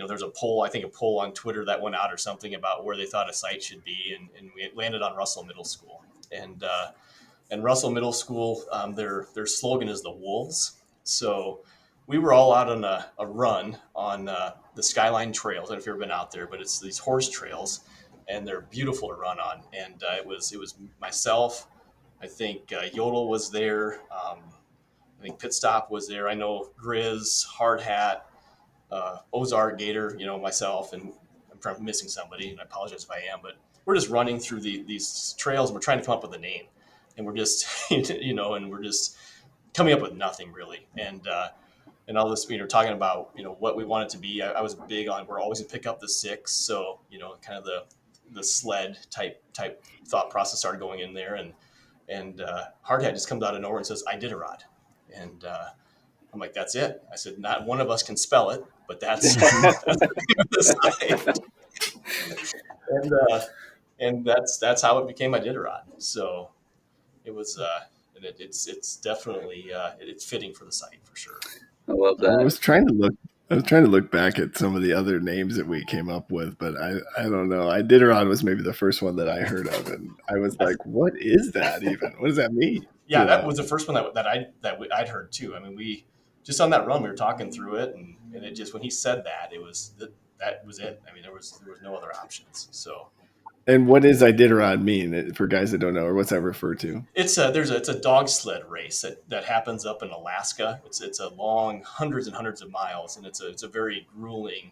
Speaker 6: There's a poll on Twitter that went out or something about where they thought a site should be, and we landed on Russell Middle School. And Russell Middle School, their slogan is the Wolves. So we were all out on a run on the Skyline Trails. I don't know if you've ever been out there, but it's these horse trails, and they're beautiful to run on. And it was myself. I think Yodel was there. I think Pit Stop was there. I know Grizz, Hard Hat, Ozark, Gator, myself, and I'm probably missing somebody, and I apologize if I am, but we're just running through these trails, and we're trying to come up with a name, and we're just, and we're just coming up with nothing really. And all this, talking about, what we want it to be. I was big on, we're always gonna pick up the 6. So, kind of the sled type thought process started going in there, and Hard Hat just comes out of nowhere and says, "Iditarod." And I'm like, "That's it." I said, "Not one of us can spell it, but that's the site." And that's how it became Iditarod. So it was, and it's definitely it's fitting for the site for sure.
Speaker 7: I love that.
Speaker 4: I was trying to look back at some of the other names that we came up with, but I don't know. Iditarod was maybe the first one that I heard of, and I was like, "What is that even? What does that mean?"
Speaker 6: Yeah, that was the first one that I'd heard too. I mean, we just on that run, we were talking through it, and it just, when he said that, it was that was it. I mean, there was no other options. So.
Speaker 4: And what does Iditarod mean for guys that don't know, or what's that refer to?
Speaker 6: It's a dog sled race that happens up in Alaska. It's a long, hundreds and hundreds of miles, and it's a very grueling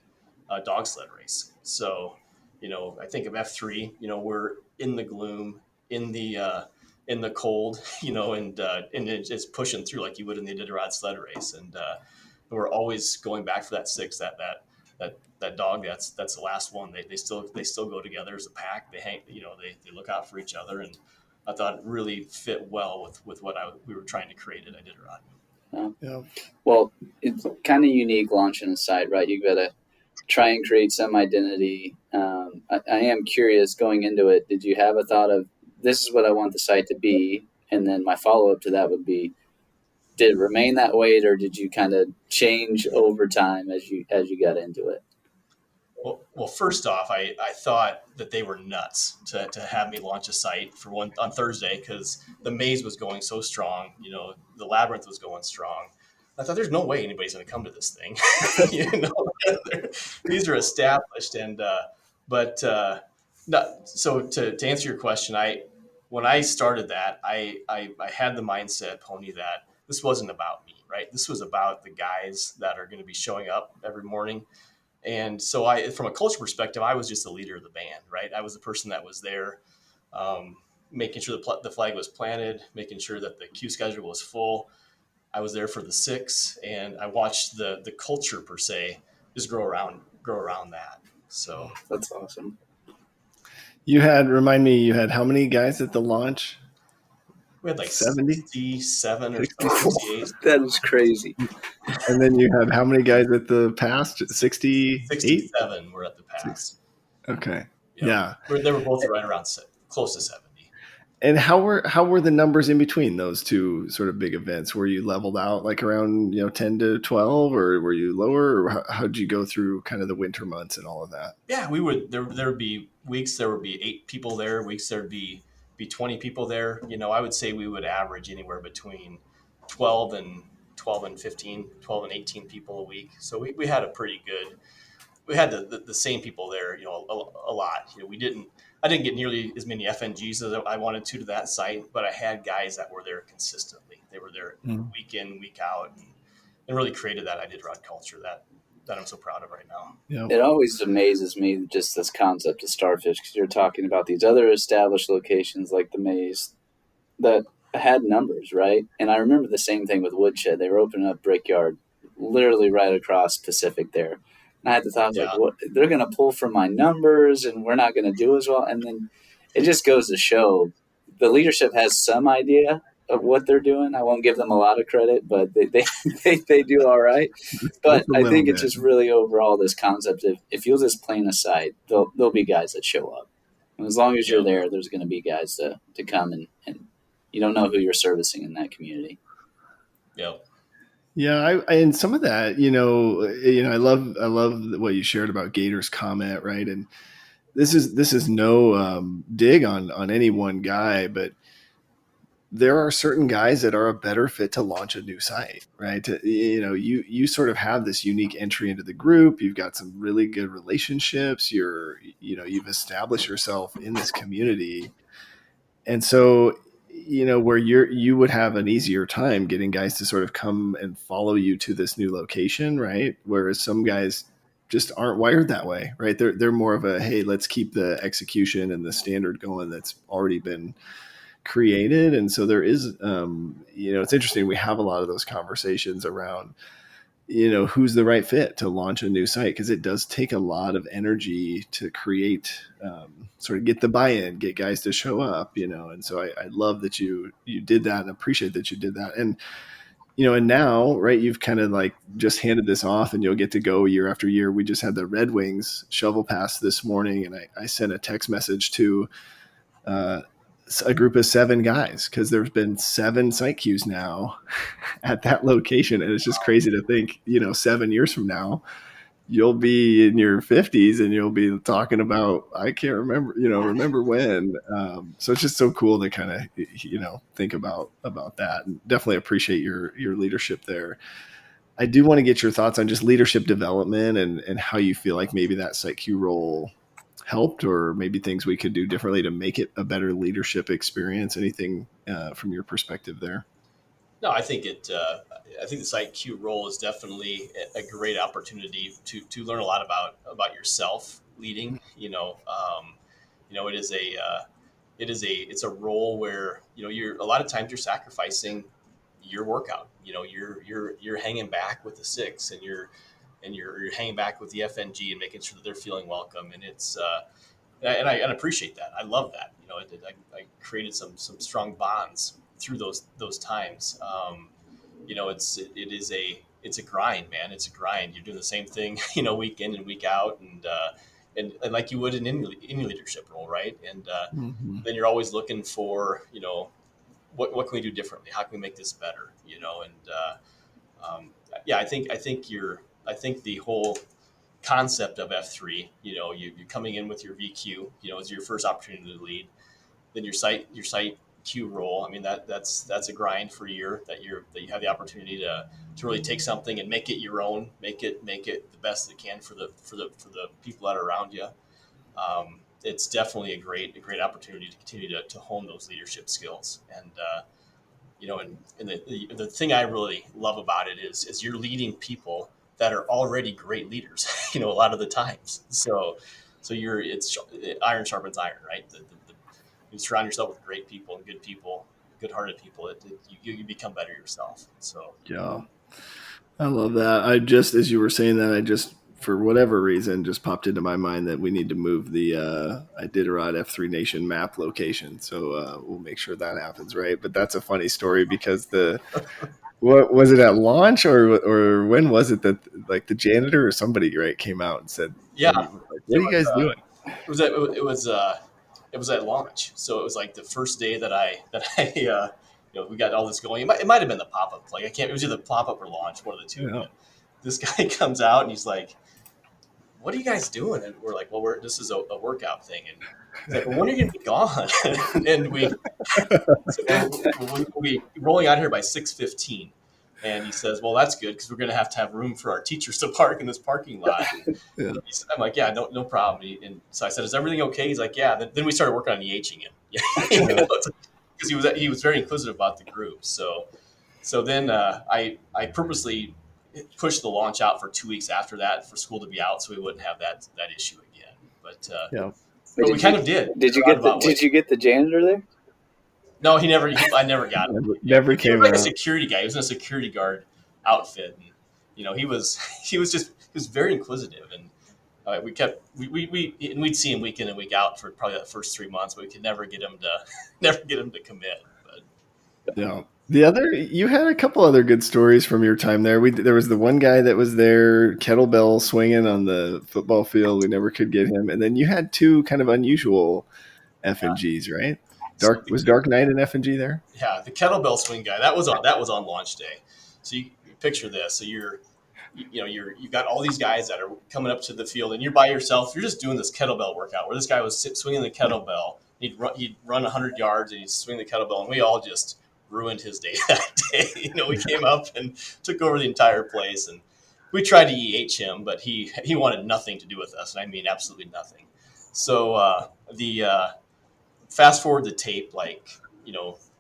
Speaker 6: dog sled race. So, I think of F3. We're in the gloom, in the cold, and it's pushing through like you would in the Iditarod sled race, and we're always going back for that 6, that dog. That's the last one. They still go together as a pack. They hang, they look out for each other, and I thought it really fit well with what we were trying to create at Iditarod.
Speaker 7: Yeah. Well, it's kind of unique launching a site, right? You've got to try and create some identity. I am curious, going into it, did you have a thought of, this is what I want the site to be? And then my follow-up to that would be, did it remain that way, or did you kind of change over time as you got into it?
Speaker 6: Well, first off, I thought that they were nuts to have me launch a site for one on Thursday because the maze was going so strong. The labyrinth was going strong. I thought there's no way anybody's going to come to this thing. you know, these are established, and but no, so to answer your question, when I started that, I had the mindset, Pony, that this wasn't about me, right? This was about the guys that are going to be showing up every morning. And so from a culture perspective, I was just the leader of the band, right? I was the person that was there, making sure the flag was planted, making sure that the queue schedule was full. I was there for the six, and I watched the culture per se just grow around that. So
Speaker 7: That's awesome.
Speaker 4: Remind me, you had how many guys at the launch?
Speaker 6: we had like
Speaker 4: 70?
Speaker 6: 67 or 68.
Speaker 7: That is crazy.
Speaker 4: And then you had how many guys at the past? 68?
Speaker 6: 67 were at the pass.
Speaker 4: Okay.
Speaker 6: Yep.
Speaker 4: Yeah.
Speaker 6: They were both right around close to 70.
Speaker 4: And how were the numbers in between those two sort of big events? Were you leveled out like around 10 to 12, or were you lower, or how'd you go through kind of the winter months and all of that?
Speaker 6: Yeah, we would. There would be weeks there would be 8 people there. Weeks there'd be 20 people there. I would say we would average anywhere between 12 and 15, 12 and 18 people a week. So we had a pretty good. We had the same people there. A lot. I didn't get nearly as many FNGs as I wanted to that site, but I had guys that were there consistently. They were there week in, week out, and really created that Iditarod culture that I'm so proud of right now.
Speaker 4: Yep.
Speaker 7: It always amazes me, just this concept of Starfish, because you're talking about these other established locations like the Maze that had numbers, right? And I remember the same thing with Woodshed. They were opening up Brickyard literally right across Pacific there. And I had the thought,
Speaker 6: Yeah.
Speaker 7: like, what, they're going to pull from my numbers and we're not going to do as well. And then it just goes to show the leadership has some idea of what they're doing. I won't give them a lot of credit, but they do all right. But I think it's just really overall this concept of if you'll just plan a site, there'll be guys that show up. And as long as you're there, there's going to be guys to come and you don't know who you're servicing in that community.
Speaker 6: Yep.
Speaker 4: Yeah, and some of that, I love what you shared about Gator's comment, right? And this is no dig on any one guy, but there are certain guys that are a better fit to launch a new site, right? You sort of have this unique entry into the group. You've got some really good relationships. You've established yourself in this community, and so where you would have an easier time getting guys to sort of come and follow you to this new location, right? Whereas some guys just aren't wired that way, right? They're more of a, hey, let's keep the execution and the standard going that's already been created. And so there is, it's interesting. We have a lot of those conversations around, who's the right fit to launch a new site, because it does take a lot of energy to create, sort of get the buy-in, get guys to show up, and so I love that you did that and appreciate that you did that. And and now, right, you've kind of like just handed this off and you'll get to go year after year. We just had the Red Wings shovel pass this morning, and I sent a text message to a group of 7 guys, because there's been 7 site queues now at that location. And it's just crazy to think, 7 years from now, you'll be in your 50s and you'll be talking about, I can't remember when. So it's just so cool to kind of, think about that, and definitely appreciate your leadership there. I do want to get your thoughts on just leadership development and how you feel like maybe that site queue role helped, or maybe things we could do differently to make it a better leadership experience. Anything from your perspective there?
Speaker 6: No, I think I think the site Q role is definitely a great opportunity to learn a lot about yourself leading. It's a role where you're a lot of times you're sacrificing your workout. You're hanging back with the 6, and you're hanging back with the FNG and making sure that they're feeling welcome. And it's and I appreciate that. I love that. I created some strong bonds through those times. It's a grind, man. It's a grind. You're doing the same thing, week in and week out, and like you would in any leadership role, right? And then you're always looking for, what can we do differently? How can we make this better? I think the whole concept of F3. You're coming in with your VQ. It's your first opportunity to lead. Then your site Q role. I mean, that's a grind for a year that you have the opportunity to really take something and make it your own, make it the best it can for the people that are around you. It's definitely a great opportunity to continue to hone those leadership skills. And the thing I really love about it is you're leading people that are already great leaders, a lot of the times. So it's iron sharpens iron, right? You surround yourself with great people and good-hearted people. You become better yourself. So
Speaker 4: Yeah, I love that. As you were saying that, for whatever reason, just popped into my mind that we need to move the Iditarod F3 Nation map location. So we'll make sure that happens, right? But that's a funny story because what was it at launch or when was it that like the janitor or somebody, right, came out and said,
Speaker 6: yeah,
Speaker 4: what are you guys doing?
Speaker 6: It was at launch. So it was like the first day that I we got all this going. It might have been the pop up. Like it was either pop up or launch, one of the two.
Speaker 4: Yeah.
Speaker 6: This guy comes out and he's like, "What are you guys doing?" And we're like, "Well, this is a workout thing." And he's like, "Well, when are you going to be gone?" And we'll be rolling out here by 6:15. And he says, "Well, that's good because we're going to have room for our teachers to park in this parking lot."
Speaker 4: Yeah.
Speaker 6: I'm like, "Yeah, no problem." And so I said, "Is everything okay?" He's like, "Yeah." Then we started working on EHing him because he was very inquisitive about the group. So then I purposely pushed the launch out for 2 weeks after that for school to be out, so we wouldn't have that issue again. But
Speaker 4: Yeah.
Speaker 6: but we kind of did.
Speaker 7: Did you get the janitor there?
Speaker 6: No, I never got him.
Speaker 4: Never
Speaker 6: He
Speaker 4: came
Speaker 6: was like a
Speaker 4: out.
Speaker 6: security guy. He was in a security guard outfit, and he was very inquisitive, and we'd see him week in and week out for probably that first 3 months, but we could never get him to commit. But
Speaker 4: Yeah. You had a couple other good stories from your time there. There was the one guy that was there, kettlebell swinging on the football field. We never could get him. And then you had two kind of unusual F&Gs, right? Was Dark Knight an F&G there?
Speaker 6: Yeah, the kettlebell swing guy that was on launch day. So you picture this. So you've got all these guys that are coming up to the field, and you're by yourself. You're just doing this kettlebell workout where this guy was swinging the kettlebell. He'd run 100 yards and he'd swing the kettlebell, and we all just ruined his day that day. We came up and took over the entire place, and we tried to him, but he wanted nothing to do with us, and I mean absolutely nothing. So the fast forward the tape,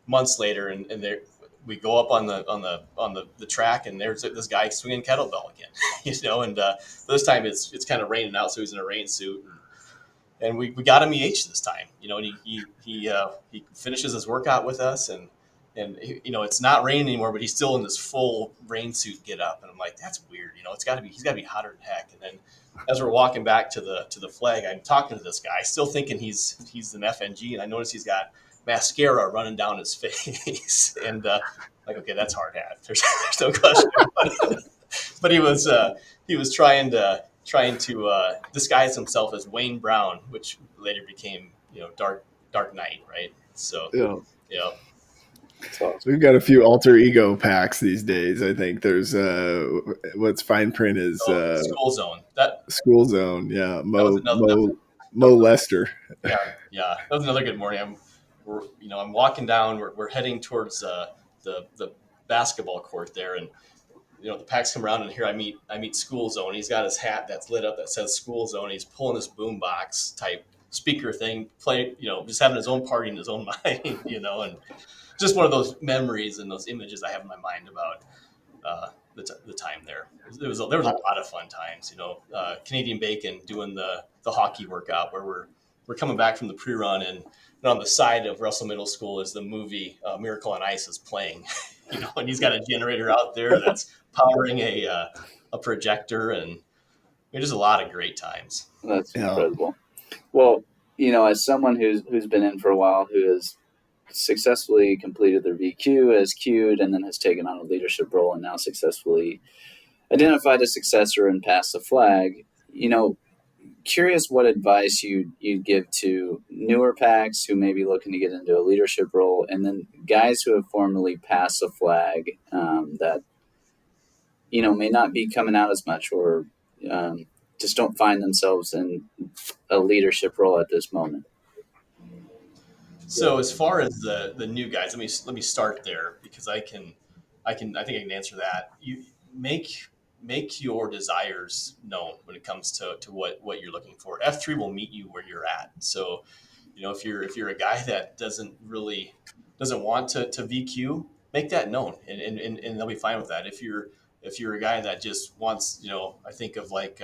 Speaker 6: months later, and there we go up on the track, and there's this guy swinging kettlebell again, and this time it's kind of raining out, so he's in a rain suit, and we got him this time, and he finishes his workout with us, and it's not raining anymore, but he's still in this full rain suit get up, and I'm like, that's weird, he's got to be hotter than heck. And then as we're walking back to the flag, I'm talking to this guy, still thinking he's an FNG, and I notice he's got mascara running down his face, and okay, that's hard hat. There's no question. But he was trying to disguise himself as Wayne Brown, which later became Dark Knight, right? So yeah.
Speaker 4: So we've got a few alter ego packs these days. I think there's what's fine print is
Speaker 6: School Zone.
Speaker 4: School Zone, yeah. Mo Lester.
Speaker 6: Yeah. That was another good morning. I'm walking down. We're heading towards the basketball court there, and the packs come around, and here I meet School Zone. He's got his hat that's lit up that says School Zone. He's pulling this boombox type speaker thing, playing, just having his own party in his own mind, and just one of those memories and those images I have in my mind about the time there. There was a lot of fun times, Canadian Bacon doing the hockey workout where we're coming back from the pre-run, and on the side of Russell Middle School is the movie Miracle on Ice is playing, and he's got a generator out there that's powering a projector, and there's a lot of great times.
Speaker 7: That's incredible. Well, as someone who's been in for a while, who has successfully completed their VQ, has queued, and then has taken on a leadership role, and now successfully identified a successor and passed the flag, curious what advice you'd give to newer packs who may be looking to get into a leadership role, and then guys who have formally passed the flag that may not be coming out as much, or just don't find themselves in a leadership role at this moment.
Speaker 6: So as far as the new guys, let me start there, because I think I can answer that. You make your desires known when it comes to what you're looking for. F3 will meet you where you're at. So, if you're a guy that doesn't want to VQ, make that known, and they'll be fine with that. If you're a guy that just wants, I think of like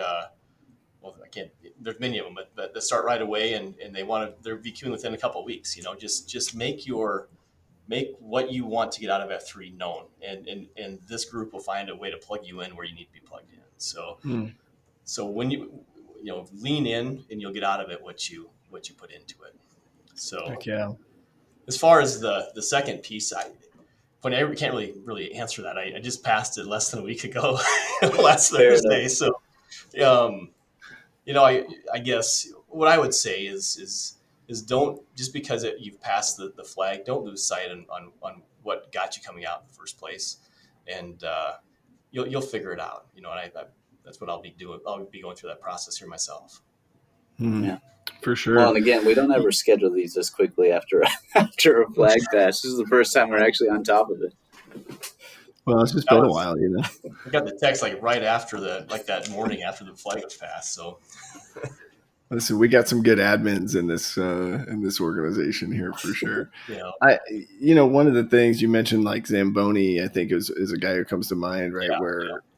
Speaker 6: well, I can't. There's many of them, but they start right away, and they're VQing within a couple of weeks. Just make what you want to get out of F3 known, and this group will find a way to plug you in where you need to be plugged in. So when lean in, and you'll get out of it what you put into it. So
Speaker 4: Heck yeah.
Speaker 6: As far as the second piece, I can't really answer that. I just passed it less than a week ago, last Thursday. So, I guess what I would say is don't, just because you've passed the flag, don't lose sight on what got you coming out in the first place, and you'll figure it out. And that's what I'll be doing. I'll be going through that process here myself.
Speaker 7: Yeah.
Speaker 4: For sure.
Speaker 7: Well, and again, we don't ever schedule these this quickly after a flag pass. This is the first time we're actually on top of it.
Speaker 4: Well, it's just been a while,
Speaker 6: I got the text right after that morning after the flag was passed. So,
Speaker 4: listen, we got some good admins in this organization here for sure. One of the things you mentioned, like Zamboni, I think is a guy who comes to mind, right?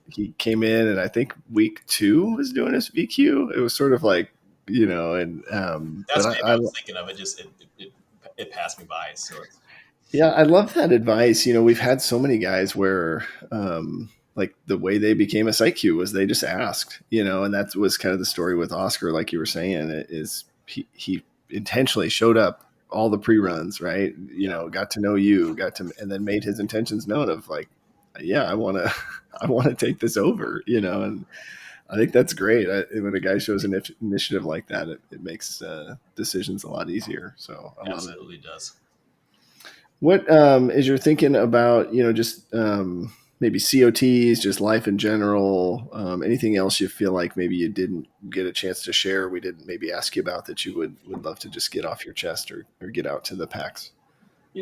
Speaker 4: He came in, and I think week 2 was doing his VQ. It was sort of like, and
Speaker 6: that's what I was thinking of. It just it passed me by. So.
Speaker 4: Yeah, I love that advice. We've had so many guys where, like, the way they became a site Q was they just asked, and that was kind of the story with Oscar, like you were saying, is he intentionally showed up all the pre-runs, right? Got to know you, and then made his intentions known of like, yeah, I want to take this over, and I think that's great. When a guy shows an initiative like that, it makes decisions a lot easier. So I
Speaker 6: absolutely does.
Speaker 4: What is your thinking about, just maybe COTs, just life in general, anything else you feel like maybe you didn't get a chance to share, we didn't maybe ask you about, that you would love to just get off your chest or get out to the packs?
Speaker 6: I'm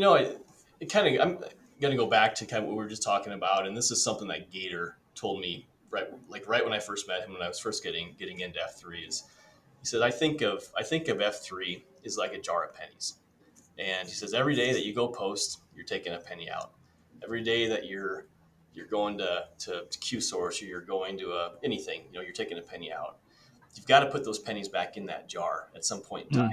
Speaker 6: going to go back to kind of what we were just talking about. And this is something that Gator told me right when I first met him, when I was first getting into F3, is he said, I think of F3 is like a jar of pennies. And he says, every day that you go post, you're taking a penny out. Every day that you're going to Q source, or you're going to anything, you're taking a penny out. You've got to put those pennies back in that jar at some point in time,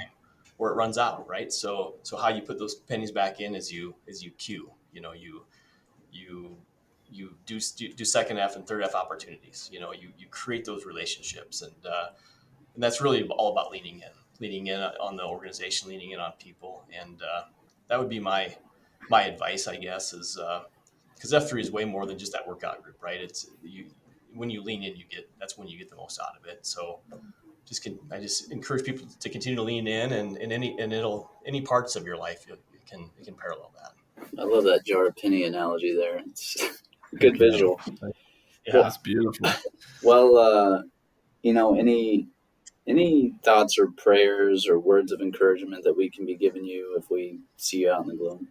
Speaker 6: or it runs out, right? So how you put those pennies back in is you Q. You do second F and third F opportunities. You create those relationships, and that's really all about leaning in on the organization, leaning in on people. And that would be my advice, I guess, is because F3 is way more than just that workout group, right? It's when you lean in, that's when you get the most out of it. So I just encourage people to continue to lean in, and any parts of your life, it can parallel that.
Speaker 7: I love that jar of penny analogy there. It's a good visual.
Speaker 4: Yeah, that's beautiful.
Speaker 7: Well, any thoughts or prayers or words of encouragement that we can be giving you if we see you out in the gloom?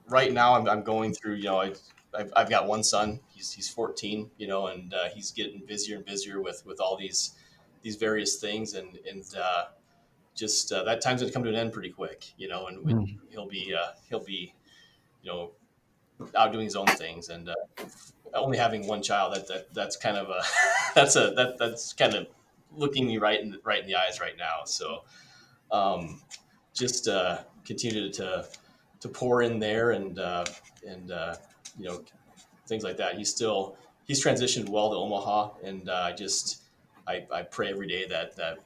Speaker 6: Right now I'm going through, I've got one son, he's 14, and he's getting busier and busier with all these various things. And that time's going to come to an end pretty quick, and he'll be out doing his own things, and only having one child, that's kind of that's kind of looking me right in the eyes right now. So just continue to pour in there, and things like that. He's transitioned well to Omaha, and I pray every day that the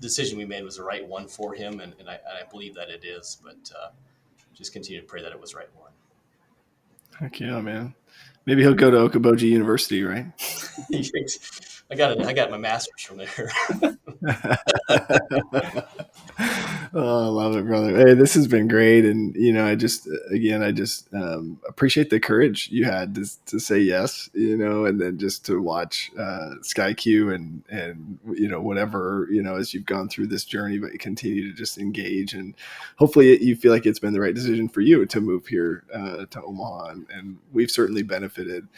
Speaker 6: decision we made was the right one for him, and I believe that it is. But just continue to pray that it was the right one.
Speaker 4: Heck yeah, man. Maybe he'll go to Boji University, right?
Speaker 6: I got my master's from there.
Speaker 4: Oh, I love it, brother. Awesome. Hey, this has been great. And, I just appreciate the courage you had to say yes, and then just to watch SkyQ and, whatever, as you've gone through this journey, but you continue to just engage. And hopefully you feel like it's been the right decision for you to move here to Omaha. And we've certainly benefited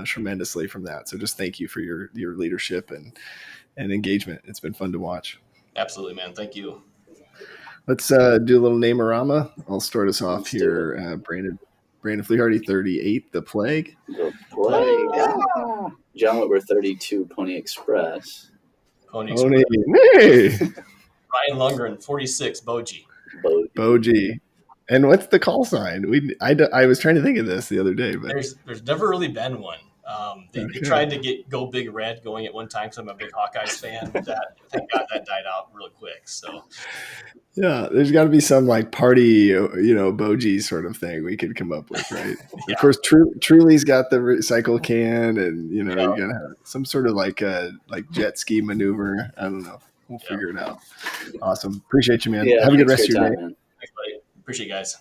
Speaker 4: tremendously from that. So just thank you for your leadership and engagement. It's been fun to watch.
Speaker 6: Absolutely, man. Thank you.
Speaker 4: Let's do a little Name-A-Rama. I'll start us off here. Brandon Flehardy, 38, The Plague.
Speaker 7: The Plague. Ah. John Whitwer, 32, Pony Express.
Speaker 6: Pony Express.
Speaker 4: Hey.
Speaker 6: Ryan Lundgren, 46, Boji.
Speaker 4: Boji. And what's the call sign? I was trying to think of this the other day, but
Speaker 6: there's never really been one. They tried to go Big Red going at one time because I'm a big Hawkeyes fan. But thank God that died out really quick. So
Speaker 4: yeah, there's got to be some like party, Boji sort of thing we could come up with, right?
Speaker 6: Yeah.
Speaker 4: Of course, Truly's got the recycle can, and you gotta have some sort of like jet ski maneuver. I don't know. We'll figure it out. Awesome. Appreciate you, man.
Speaker 7: Yeah,
Speaker 4: have a good rest of your day.
Speaker 6: Thanks, buddy. Appreciate you guys.